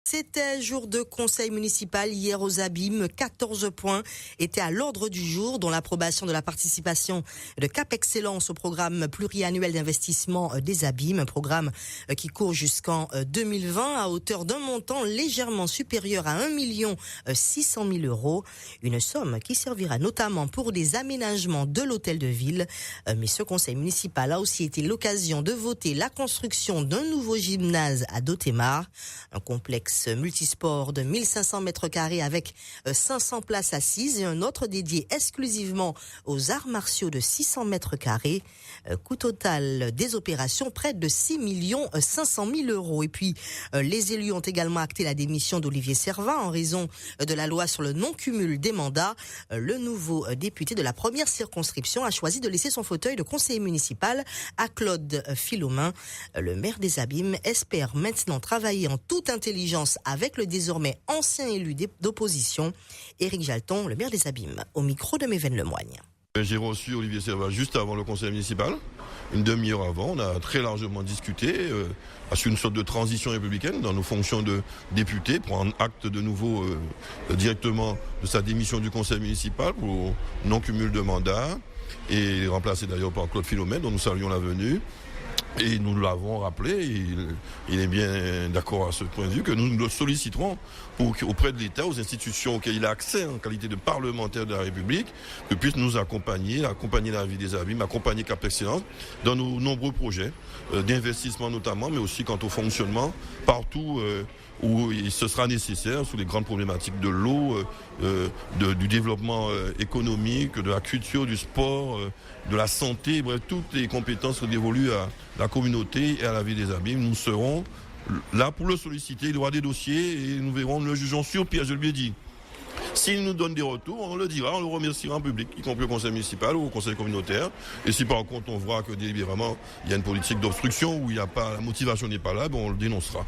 C'était jour de conseil municipal hier aux Abîmes. 14 points étaient à l'ordre du jour, dont l'approbation de la participation de Cap Excellence au programme pluriannuel d'investissement des Abîmes, un programme qui court jusqu'en 2020 à hauteur d'un montant légèrement supérieur à 1 600 000 €. Une somme qui servira notamment pour des aménagements de l'hôtel de ville. Mais ce conseil municipal a aussi été l'occasion de voter la construction d'un nouveau gymnase à Dotemar, un complexe multisport de 1500 mètres carrés avec 500 places assises et un autre dédié exclusivement aux arts martiaux de 600 mètres carrés. Coût total des opérations, près de 6 500 000 €. Et puis, les élus ont également acté la démission d'Olivier Servin en raison de la loi sur le non-cumul des mandats. Le nouveau député de la première circonscription a choisi de laisser son fauteuil de conseiller municipal à Claude Philomain. Le maire des Abîmes espère maintenant travailler en toute intelligence avec le désormais ancien élu d'opposition, Éric Jalton, le maire des Abîmes, au micro de Méven Lemoigne. J'ai reçu Olivier Servin juste avant le conseil municipal, une demi-heure avant. On a très largement discuté sur une sorte de transition républicaine dans nos fonctions de député, prendre acte de nouveau directement de sa démission du conseil municipal pour non-cumul de mandat et remplacé d'ailleurs par Claude Philomène, dont nous saluons la venue. Et nous l'avons rappelé, il est bien d'accord à ce point de vue, que nous le solliciterons auprès de l'État, aux institutions auxquelles il a accès en qualité de parlementaire de la République, que puisse nous accompagner la vie des Abîmes, accompagner Cap Excellence dans nos nombreux projets d'investissement notamment, mais aussi quant au fonctionnement, partout où ce sera nécessaire, sous les grandes problématiques de l'eau, du développement économique, de la culture, du sport, de la santé, bref, toutes les compétences dévolues à la communauté et à la vie des Abîmes. Nous serons là pour le solliciter. Il y aura des dossiers et nous verrons, nous le jugeons sur pied, je lui ai dit. S'il nous donne des retours, on le dira, on le remerciera en public, y compris au conseil municipal ou au conseil communautaire. Et si par contre on voit que délibérément il y a une politique d'obstruction où il y a pas, la motivation n'est pas là, on le dénoncera.